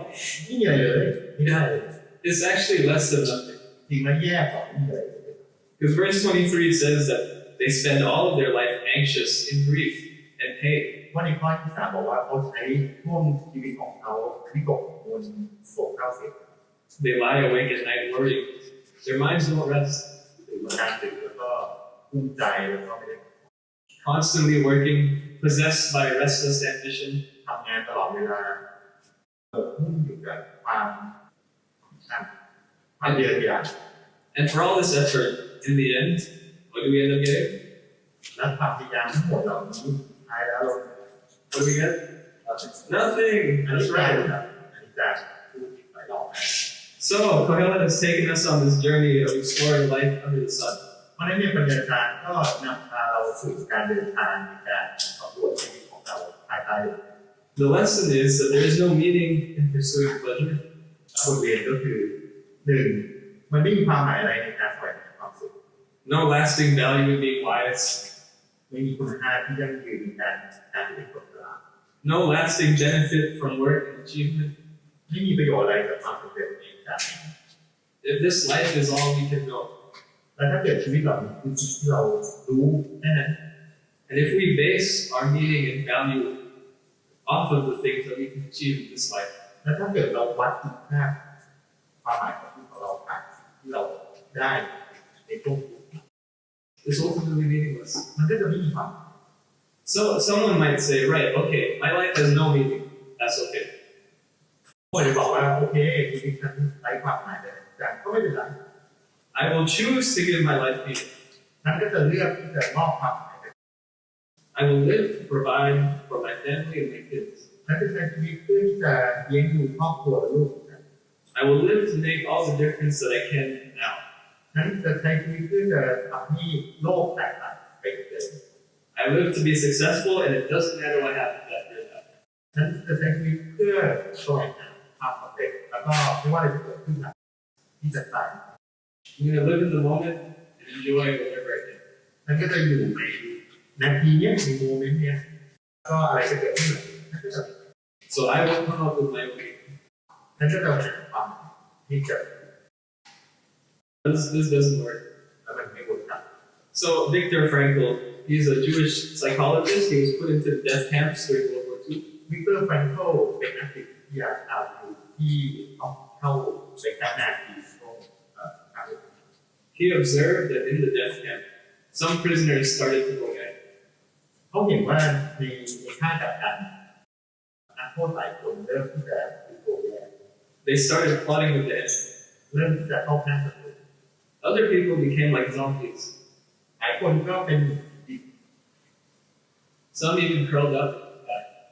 ไม่มีอะไรเลยไม่ได้เลย It's actually less than nothing. จริงแล้วแย่กว่าไม่มีอะไรเลย Because verse 23 says that they spend all of their life anxious in grief and pain. ว่าในข้อที่3บอกว่าเขาใช้ช่วงชีวิตของเขาวิตกกังวลโศกเศร้าเสีย They lie awake at night worrying. Their minds don't rest. ตื่นมาการตื่นแล้วก็กุ้มใจแล้วก็ไม่ได้ Constantly working, possessed by restless ambition. ทำงานตลอดเวลามุ่งอยู่กับความเดือดดาล And for all this effort, in the end, what do we end up getting? และความพยายามทั้งหมดเหล่านี้ท้ายแล้วเรา What do we get? Nothing. อันนี้ That's ใช่ right. ครับอันนี้จะพูดหลายรอบ So, Kohelet has taken us on this journey of exploring life under the sun. เพราะฉะนั้นเนี่ยปัญญาจารย์ก็นำพาเราสู่การเดินทางในการสำรวจชีวิตของเราภายใต้ The lesson is that there is no meaning in pursuing pleasure. บทเรียนก็คือ1มันไม่มีความหมายอะไรในการแสวงหาความสุข No lasting value in being wise. ไม่มีคุณค่าที่ยั่งยืนในการเป็นคนฉลาด No lasting benefit from work and achievement. ไม่มีประโยชน์อะไรจากความสำเร็จในการงาน If this life is all we can know, และถ้าเกิดชีวิตเราคือสิ่งที่เรารู้แค่นั้น and if we base our meaning and value off of the things that we can achieve in this life, และถ้าเกิดเราวัดคุณค่าความหมายของชีวิตของเราผ่านสิ่งที่เราได้ในช่วง it's ultimately meaningless. มันก็จะไม่มีความ So someone might say, right, okay, my life has no meaning. That's okay. คนจะบอกว่าโอเคชีวิตฉันไร้ความหมายเลยแต่ก็ไม่เป็นไร I will choose to give my life meaning. ฉันก็จะเลือกที่จะมอบความหมาย I will live to provide for my family and my kids. ฉันจะใช้ชีวิตเพื่อที่จะเลี้ยงดูครอบครัวและลูก I will live to make all the difference that I can now. ฉันจะใช้ชีวิตเพื่อจะทำให้โลกแตกต่างไปเกิน I I live to be successful, and it doesn't matter what happens after that. นั้นจะใช้ชีวิตเพื่อแสวงหาความสำเร็จแล้วก็ไม่ว่าอะไรจะเกิดขึ้นที่จะตาย I'm going to live in the moment and enjoy whatever I do. นั่นก็จะอยู่ในนาทีเนี้ยในโมเมนต์เนี้ยก็อะไรจะเกิดขึ้นนั่นก็จะ So I will come up with my way. นั่นก็จะหาความที่เกิด This doesn't work. แล้วมันไม่วนกลับ So Viktor Frankl, he's a Jewish psychologist. He was put into death camps during World War II. วิกเตอร์แฟรงโคลเป็นนักจิตวิทยาชาวยิวที่ต้องเข้าไปทำงานที่ช่วงHe observed that in the death camp, some prisoners started to go mad. เขาเห็นว่าในค่ายกักกันนักโทษหลายคนเริ่มที่จะติดตัวแย่ They started plotting with the enemy. เริ่มที่จะเข้าข้างศัตรู Other people became like zombies. หลายคนก็เป็น Some even curled up.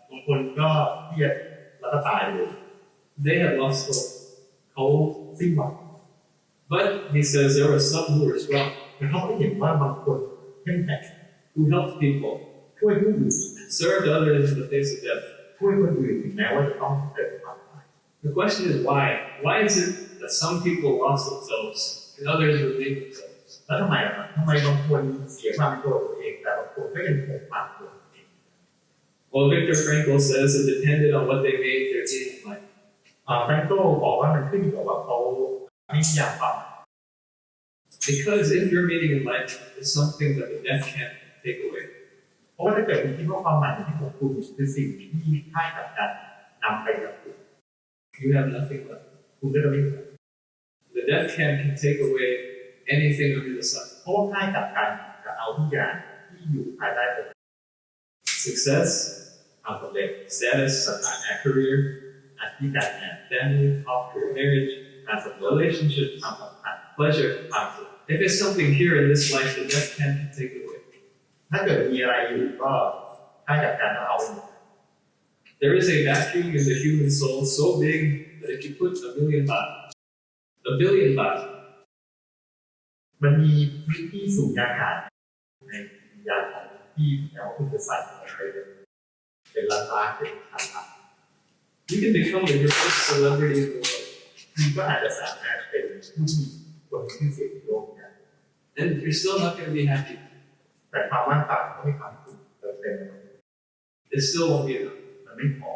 บางคนก็เครียดแล้วก็ตายเลย They had lost hope. เขาสิ้นหวัง But he says there were some who were strong, แต่เขาก็เห็นว่าบางคนเข้มแข็ง who helped people, ช่วยผู้อื่น served others in the face of death. ช่วยคนอื่นถึงแม้ว่าจะต้องเกิดความตาย The question is why? Why is it that some people lost themselves and others remained themselves? แล้วทำไมล่ะทำไมบางคนเสียความเป็นตัวเองแต่บางคนก็ยังคงความเป็นตัวเอง Well, Viktor Frankl says it depended on what they made their meaning in life. แฟรงโกบอกว่ามันขึ้นอยู่กับว่าเขาไม่อยากฟัง Because if your meaning in life is something that the death can't take away, เพราะว่าถ้าเกิดคุณคิดว่าความหมายที่ของคุณคือสิ่งที่ค่ายกับการนำไปกับคุณ you have nothing left. คุณก็จะไม่เหลือ The death camp can take away anything under the sun. เพราะว่าค่ายกับการจะเอาทุกอย่างที่อยู่ภายใต้ตัว Success, ความสำเร็จ status, สถานะ career, อาชีพการงาน family, marriage, การสำรวจ relationships, ความสัมพันธ์ pleasure. ความสุข If it's something here in this life, the death camp can take it away. ถ้าเกิดมีอะไรอยู่ก็ค่ายกับการเอาไปหมด There is a vacuum in the human soul so big that if you put a billion baht, มันมีพื้นที่สูญญากาศในวิญญาณของที่แล้วคุณจะใส่ไปเป็นล้านๆเป็นพัน you can become the greatest celebrity in the world. ๆคุณก็อาจจะสามารถเป็นผู้ที่คนที่เสียงในโลกได้ And you're still not going to be happy. แต่ความว่างเปล่าก็ไม่ทำให้คุณเติมเต็ม It still won't be enough. มันไม่พอ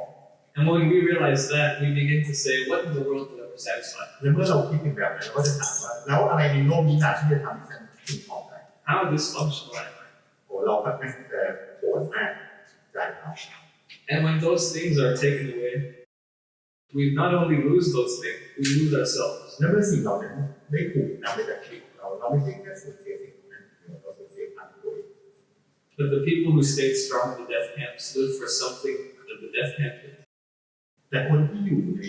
And when we realize that, we begin to say, what in the world will ever satisfy? แล้วเมื่อเราคิดถึงแบบนั้นเราก็จะถามว่าแล้วอะไรในโลกนี้ล่ะที่จะทำให้ฉันถึงพอใจ How dysfunctional am I? โอ้เราก็แม่งจะปวดมากใจเรา And when those things are taken away, we not only lose those things, we lose ourselves. แล้วเมื่อสิ่งเหล่านั้นได้ถูกนำไปจากชีวิตของเราเราไม่ใช่แค่สูญเสียสิ่งนั้นเราสูญเสียความเป็นตัวเอง But the people who stayed strong in the death camp stood for something that the death camp did. แต่คนที่อยู่ใน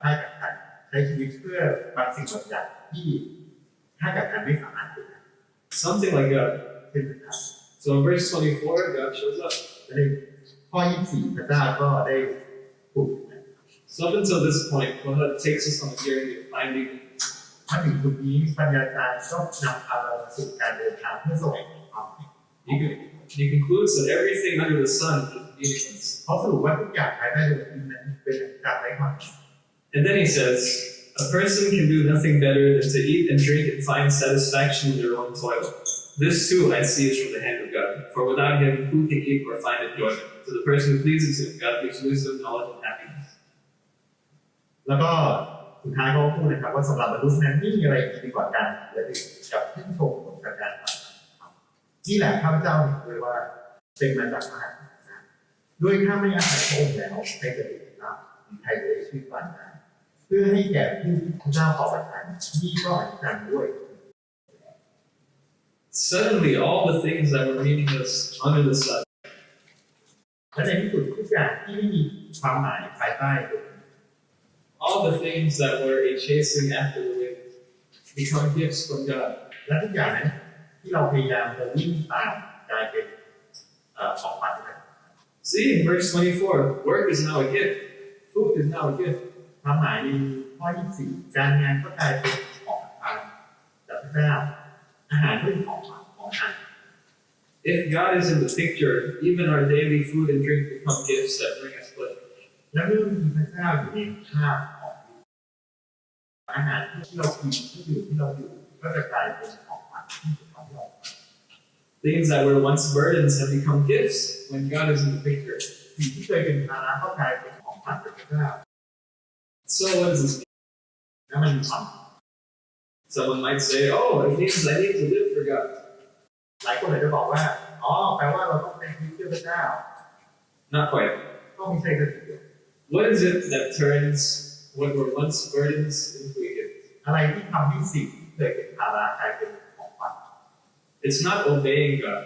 ค่ายกักกันใช้ชีวิตเพื่อบางสิ่งบางอย่างที่ค่ายกักกันไม่สามารถทำได้ Something like God. เช่นกัน So in verse 24, God shows up. และในข้อ 24 พระเจ้าก็ได้พูด So up until this point, God takes us on a journey of finding. มาถึงจุดนี้ปัญญาจารย์ก็นำพาเราสู่การเดินทางเพื่อแสวงหาความจริง He concludes that everything under the sun is meaningless. เขาสรุปว่าทุกอย่างภายใต้ดวงอาทิตย์นั้นเป็นการไร้ความจริง And then he says, a person can do nothing better than to eat and drink and find satisfaction in their own toil. This too I see is from the hand of God. For without him, who can eat or find enjoyment? To the person who pleases him, God gives wisdom, knowledge, and happiness. แล้วก็สุดท้ายเขาพูดนะครับว่าสำหรับมนุษย์นั้นไม่มีอะไรดีกว่าการและดื่มกับชื่นชมผลจากการทำนี่แหละข้าพเจ้าเห็นด้วยว่าเป็นมาจากมหาอำนาจด้วยถ้าไม่อาศัยพระองค์แล้วใครจะได้ยินเราใครจะได้ชื่อฟังได้เพื่อให้แก่ผู้ที่พระเจ้าขอประทานนี่ก็อธิษฐานด้วย Suddenly, all the things that were meaningless under the sun, และในที่สุดทุกอย่างที่ไม่มีความหมายภายใต้ all the things that were a chasing after the wind, become gifts from God. และทุกอย่างนั้นที่เราพยายามจะวิ่งตามกลายเป็นของขวัญนะ See, in verse 24, work is now a gift. Food is now a gift. ความหมายในข้อ 24 การงานก็กลายเป็นของทานจากพระเจ้าอาหารก็เป็นของทาน If God is in the picture, even our daily food and drink become gifts that bring us pleasure. และเมื่อมีพระเจ้าอยู่ในภาพของอาหารที่เรากินที่ดื่มที่เราดื่มก็จะกลายเป็นของขวัญที่จะทำให้เรา Things that were once burdens have become gifts when God is in the picture. สิ่งที่เคยเป็นภาระก็กลายเป็นของขวัญจากพระเจ้า So what does this mean? และมันมีความ Someone might say, oh, it means I need to live for God. หลายคนอาจจะบอกว่าอ๋อแปลว่าเราต้องเป็นที่เชื่อพระเจ้า Not quite. ก็ไม่ใช่สักทีเดียว What is it that turns what were once burdens into a gift? อะไรที่ทำให้สิ่งที่เคยเป็นภาระกลายเป็นของขวัญ It's not obeying God.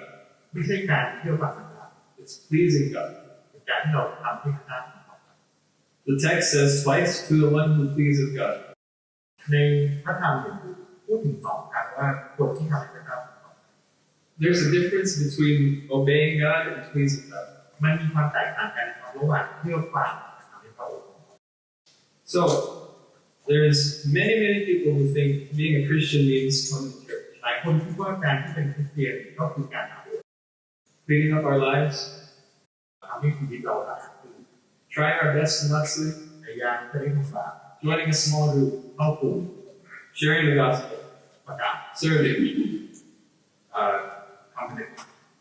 ไม่ใช่การเชื่อฟังพระเจ้า It's pleasing God. เป็นการที่เราทำให้พระเจ้า The text says twice to the one who pleases God. ในพระธรรมเนี่ยพูดถึงสองครั้งว่าคนที่ทำให้พระเจ้า There's a difference between obeying God and pleasing God. มันมีความแตกต่างกันระหว่างเชื่อฟังกับทำให้พระองค์ So, there's many people who think being a Christian means coming to church, หลายคนคิดว่าการที่เป็นคริสเตียนก็คือการทำ cleaning up our lives, ให้ชีวิตเราสะอาดขึ้น trying our best to not sin, พยายามจะได้ทำบาป joining a small group, เข้ากลุ่ม sharing the gospel, ประกาศ serving, ทำเป็น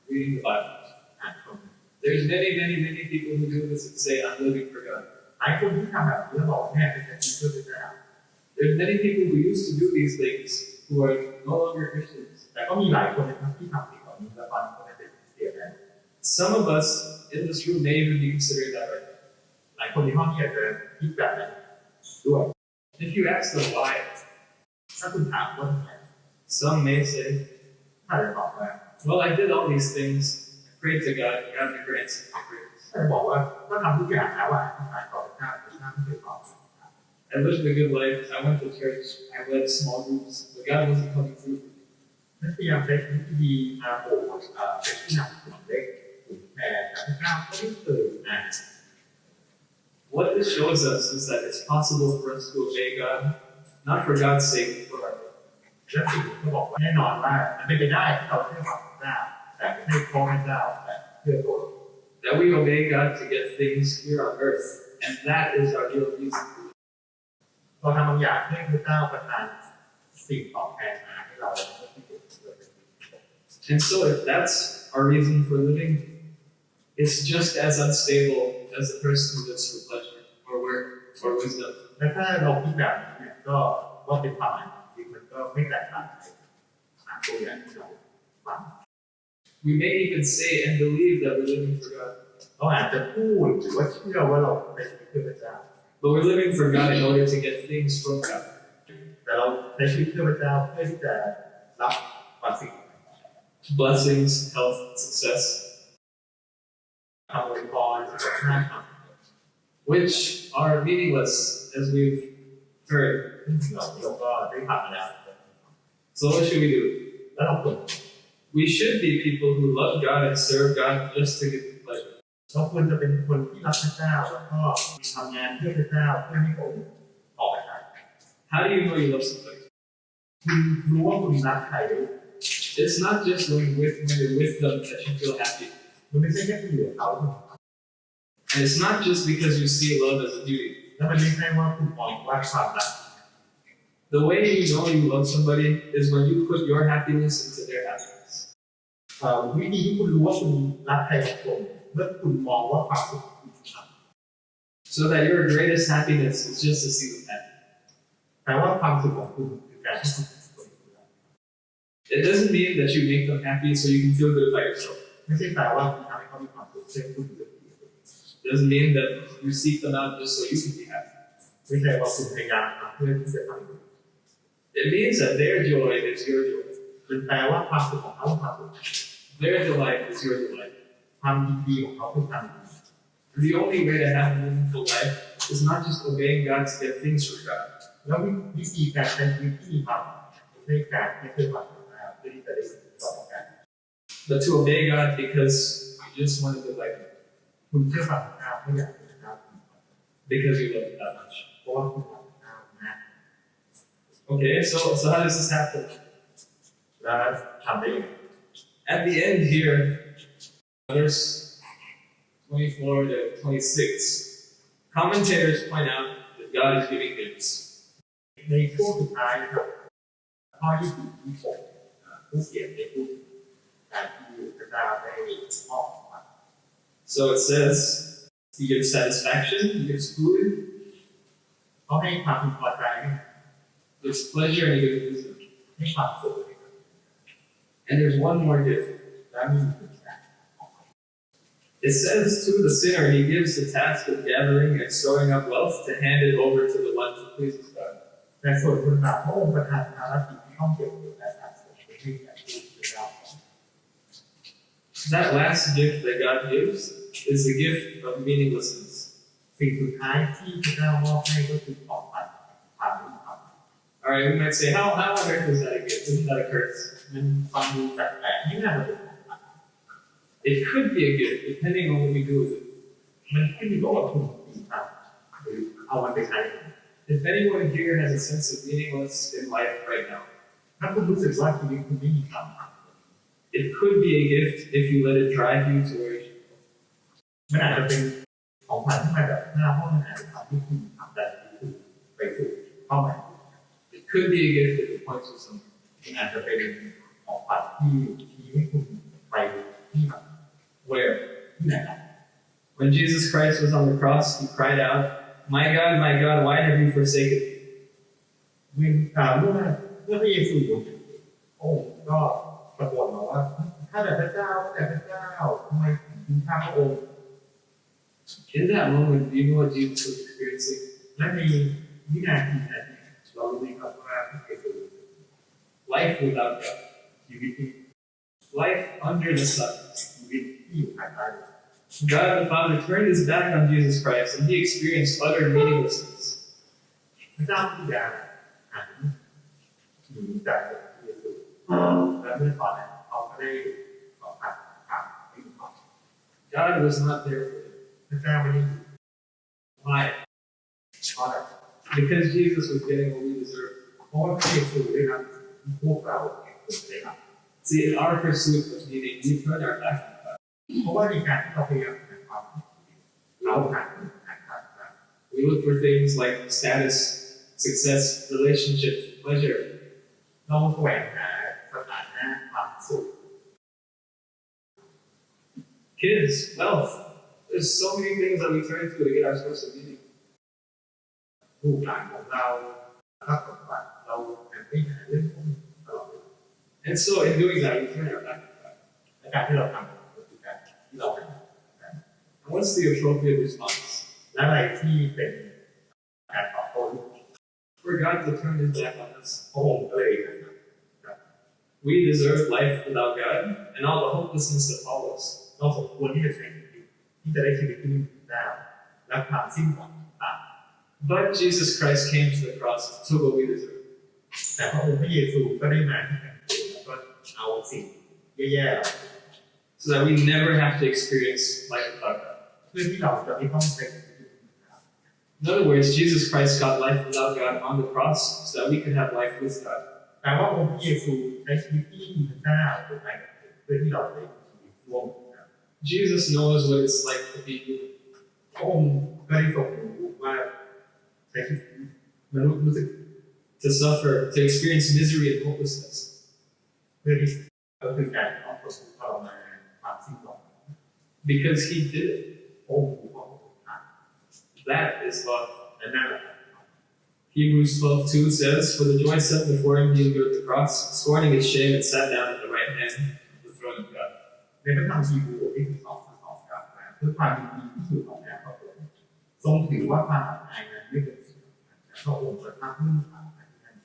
reading the Bible. อ่านคน There's many people who do this and say, I'm living for God. หลายคนที่ทำแบบนี้บอกแม่เป็นการที่เชื่อพระเจ้า There's many people who used to do these things who are no longer Christians. แต่ก็มีหลายคนนะครับที่ทำสิ่งเหล่านี้แล้วตอนนี้ก็ไม่เป็นคริสเตียนแล้ว Some of us in this room may even be considering that right now. หลายคนในห้องนี้อาจจะคิดแบบนั้นด้วย If you ask them why, ถ้าคุณถามว่าทำไม some may say, ถ้าจะตอบว่า well, I did all these things, I prayed to God, God grants my prayers. ถ้าจะบอกว่าก็ทำทุกอย่างแล้วทำงานต่อพระเจ้าพระเจ้าไม่เคยตอบ I lived a good life, I went to church, I led small groups, but God wasn't coming through for me. นั่นพยายามใช้ชีวิตที่ดีมาโบสถ์เป็นที่นำกลุ่มเล็กกลุ่มแพร่แต่พระเจ้าก็ไม่เคยอ่าน What this shows us is that it's possible for us to obey God, not for God's sake, but for our good. และสิ่งที่เขาบอกว่าแน่นอนว่ามันเป็นไปได้ที่เราเชื่อฟังพระเจ้าแต่ไม่ใช่เพราะพระเจ้าแต่เพื่อตัว That we obey God to get things here on earth, and that is our real reason. เราทำบางอย่างให้พระเจ้าประทานสิ่งตอบแทนมาให้เราและที่เป็นเกิด And so if that's our reason for living, it's just as unstable as the person who lives for pleasure or work or wisdom. และถ้าเราคิดแบบนี้เนี่ยก็ว่าเป็นความหมายจริงมันก็ไม่แตกต่างจากตัวอย่างที่เราฟัง We may even say and believe that we're living for God, เราอาจจะพูดหรือว่าเชื่อว่าเราเป็นชีวิตเพื่อพระเจ้า but we're living for God in order to get things from God. แต่เราใช้ชีวิตเพื่อพระเจ้าเพื่อที่จะรับบางสิ่ง Blessings, health, success, คำอวยพรสุขภาพ which are meaningless as we've heard. ซึ่งเราก็ได้ผ่านมาแล้ว So what should we do? แล้วเราควร We should be people who love God and serve God just to get pleasure. เราควรจะเป็นคนที่รักพระเจ้าแล้วก็ทำงานเพื่อพระเจ้าเพื่อให้องค์ต่อไป How do you know you love somebody? คุณรู้ว่าคุณรักใคร It's not just when you're with them that you feel happy. มันไม่ใช่แค่คุณอยู่กับเขา And it's not just because you see love as a duty. แล้วมันไม่ใช่ว่าคุณมองว่าความรัก The way you know you love somebody is when you put your happiness into their happiness. วิธีที่คุณรู้ว่าคุณรักใครบางคนเมื่อคุณมองว่าความสุขของคุณทำ So that your greatest happiness is just to see them happy. แปลว่าความสุขของคุณคือการที่คุณสุข It doesn't mean that you make them happy so you can feel good about yourself. ไม่ใช่แปลว่าคุณทำให้เขามีความสุขเช่นคุณอยู่ดี It doesn't mean that you seek them out just so you can be happy. ไม่ใช่ว่าคุณพยายามทำเพื่อที่จะทำ It means that their joy is your joy. มันแปลว่าความสุขของเขาเป็นความสุข Their delight is your delight. ความยินดีของเขาคือความดี The only way to have a meaningful life is not just obeying God to get things from God, แล้ววิธีการใช้ชีวิตที่มีความไม่ใช่การไม่ใช่ความสุขนะเพื่อที่จะได้สิ่งต่อกัน but to obey God because you just want to delight Him, คุณเชื่อฟังพระเจ้าไม่อยากเป็นพระเจ้า because you love Him that much. เพราะว่าคุณรักพระเจ้ามาก Okay, so how does this happen? แล้วทำได้ยังไง At the end here, verse 24 to 26, commentators point out that God is giving gifts. ในช่วงสุดท้ายนะครับข้อที่4ผู้เขียนได้พูดถึงการที่พระเจ้าได้มอบของขวัญ So it says, He gives satisfaction, He gives food, เขาให้ความพึงพอใจ He gives pleasure, and He gives wisdom. ให้ความสุข And there's one more gift. และมีสิ่งต่าง It says to the sinner, He gives the task of gathering and storing up wealth to hand it over to the one who pleases God. แต่ส่วนคนบาปพระองค์ประทานภารกิจที่ต้องเก็บเงินและสะสมให้แก่ผู้ที่ได้ That last gift that God gives is the gift of meaninglessness. สิ่งสุดท้ายที่พระเจ้ามอบให้ก็คือของขวัญความยุติธรรม Alright, we might say, how on earth is that a gift? Isn't that a curse? มันฟังดูแปลกๆไม่น่าจะเป็นของขวัญ It could be a gift, depending on what we do with it. มันขึ้นอยู่กับว่าคุณตีครับหรือเอามันไปใช้ If anyone here has a sense of meaningless in life right now, ถ้าคุณรู้สึกว่าชีวิตคุณไม่มีความหมาย it could be a gift if you let it drive you to where you should go. มันอาจจะเป็นของขวัญที่มาจากหน้าห้องมันอาจจะทำให้คุณทำแบบที่คุณไปสู่เป้าหมาย It could be a gift if it points you somewhere. มันอาจจะเป็นของขวัญที่ชี้ให้คุณไปที่แบบ Where? ที่ไหนล่ะ When Jesus Christ was on the cross, He cried out, my God, why have you forsaken me? เมื่อพระเยซูอยู่บนโอ้ก็ตะโกนมาว่าข้าแต่พระเจ้าทำไมถึงทิ้งข้าพระองค์ In that moment, do you know what Jesus was experiencing? และในวินาทีนั้นเรารู้ไหมครับว่าพระเยซู Life without God. ชีวิตที่ Life under the sun. ชีวิตที่อยู่ภายใต้ God the Father turned His back on Jesus Christ, and He experienced utter meaninglessness. พระเจ้าบิดาหันหนีจากพระเยซูและเมื่อตอนนั้นเขาก็ได้สัมผัสความไม่มีความ God was not there for him. พระเจ้าไม่ได้อยู่ Why? เพราะอะไร Because Jesus was getting what we deserve. เพราะว่าพระเยซูได้รับที่พวกเราได้รับ See, in our pursuit of meaning, we turn our back on God. เพราะว่าในการที่เราพยายามหาความเราหาทาง We look for things like status, success, relationship, pleasure. เราแสวงหาสถานะความสุข Kids, wealth. There's so many things that we turn to get our source of meaning. ลูกหลานของเราทรัพย์สมบัติเราไปหาเรื่องของตลอด And so in doing that, we turn our back on God. และการที่เราทำก็คือการที่เรา And what's the appropriate response? และอะไรที่เป็นการตอบโต้ For God to turn His back on us. พระองค์ก็เลย We deserve life without God and all the hopelessness that follows. เราสมควรที่จะใช้ชีวิตที่จะได้ชีวิตที่มีคุณภาพและความสิ้นหวังต่าง But Jesus Christ came to the cross and took what we deserve. แต่พระองค์พระเยซูก็ได้มาที่แผ่นดินแล้วก็เอาสิ่งแย่ๆ So that we never have to experience life without God. เพื่อที่เราจะไม่ต้องใช้ชีวิต In other words, Jesus Christ got life without God on the cross so that we could have life with God. แต่ว่าองค์พระเยซูใช้ชีวิตที่มีพระเจ้าถูกไหมเพื่อที่เราจะได้ชีวิตร่วมกัน Jesus knows what it's like to be human. พระองค์ก็ได้ทรงรู้ว่าใช้ชีวิตมนุษย์รู้สึก To suffer, to experience misery and hopelessness. เพื่อที่ก็คือการต้องทนทรมานความสิ้นหวัง Because He did it. พระองค์รู้ว่าพระองค์ทำ That is love. และนั่นแหละ Hebrews 12:2 says, For the joy set before Him, He endured the cross, scorning its shame, and sat down at the right hand of the throne of God. ในพระธรรมฮีบรูบทที่12 กล่าวว่าเพื่อความยินดีที่สุดของแม่พระองค์ทรงถือว่าความอับอายนั้นไม่เป็นสิ่งแต่พระองค์ประทับนิ่งผ่านที่นั่น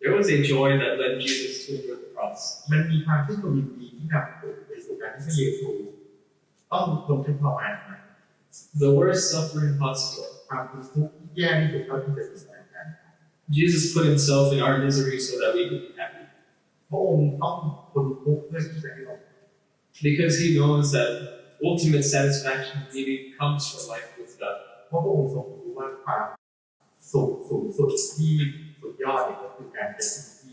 There was a joy that led Jesus to endure the cross. มันมีความชื่นชมยินดีที่นำไปสู่การที่พระเยซูต้องลงทุนทรมานมา The worst suffering possible. ความทุกข์ที่แย่ที่สุดเท่าที่จะเป็นไปได้ Jesus put Himself in our misery so that we could be happy. พระองค์ต้องทนทุกข์เพื่อที่จะให้เรา Because He knows that ultimate satisfaction and meaning comes from life with God. เพราะพระองค์ทรงรู้ว่าความสูงสุดที่สุดยอดก็คือการเป็นที่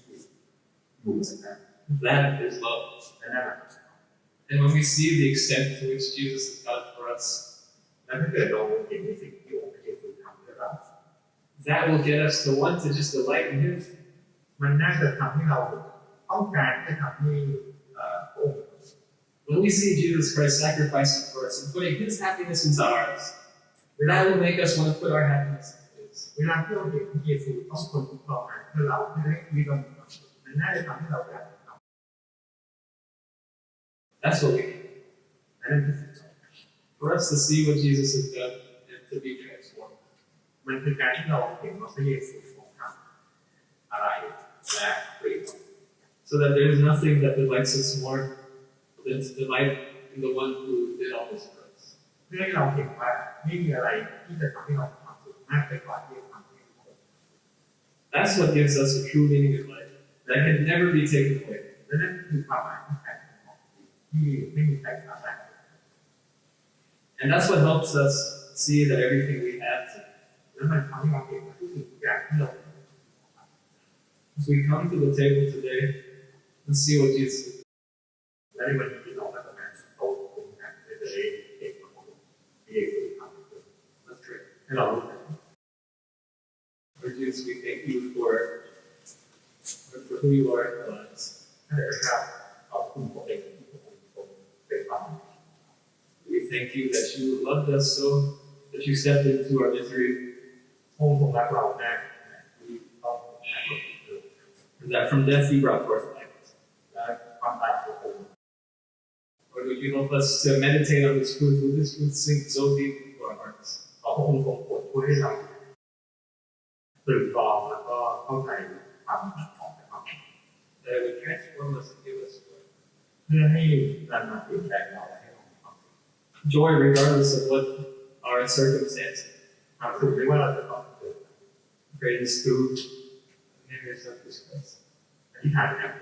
อยู่กับ That is love. และนั่นแหละ And when we see the extent to which Jesus has done for us, และถ้าเกิดเราเห็นในสิ่งที่องค์พระเยซูทำเพื่อเรา that will get us to want to just delight in Him. มันน่าจะทำให้เราต้องการที่จะทำให้พระองค์ When we see Jesus Christ sacrificing for us and putting His happiness into ours, that will make us want to put our happiness into His. เวลาที่เราเห็นพระเยซูต้องทนทุกข์ทรมานเพื่อเราเพื่อให้ชีวิตเรามีความสุขมันน่าจะทำให้เราอยากทำ That's what we need. และนั่นคือสิ่งสำคัญ For us to see what Jesus has done and to be transformed. มันคือการที่เราเห็นว่าพระเยซูทรงทำอะไรและเปลี่ยน So that there is nothing that delights us more than to delight in the one who did all this for us. เพื่อให้เราเห็นว่าไม่มีอะไรที่จะทำให้เรามีความสุขมากไปกว่าที่จะทำให้คน That's what gives us a true meaning in life. That can never be taken away. และนั่นคือความหมายที่แท้จริงของชีวิตที่ไม่มีใครสามารถ And that's what helps us see that everything we have, แล้วมันทำให้เราเห็นว่าทุกสิ่งทุกอย่างที่เรา as we come to the table today and see what Jesus did. และในวันนี้เราก็จะมาโตตรงกันเพื่อจะได้เห็นว่าพระเยซูทำให้เรา Let's pray. ให้เรารู้จัก Lord Jesus, we thank you for who you are in our lives. ถ้าเกิดพระเจ้าขอบคุณพระองค์ที่พระองค์ทรงเป็นความ We thank you that you loved us so, that you stepped into our misery, พระองค์ทรงรักเรามากที่ต้อง and that from death you brought forth life. และความตายของพระองค์ Lord, would you help us to meditate on this truth? Would this truth sink so deep into our hearts? ขอพระองค์ทรงโปรดช่วยให้เราตื่นตรองแล้วก็เข้าใจความหมายของพระคำ That it would transform us and give us joy. เพื่อให้การมาเปลี่ยนแปลงเราและให้เรามีความสุข Joy regardless of what our circumstances. ความสุขไม่ว่าเราจะต้องเกิด Pray this through the name of Jesus Christ. อธิษฐานนะครับ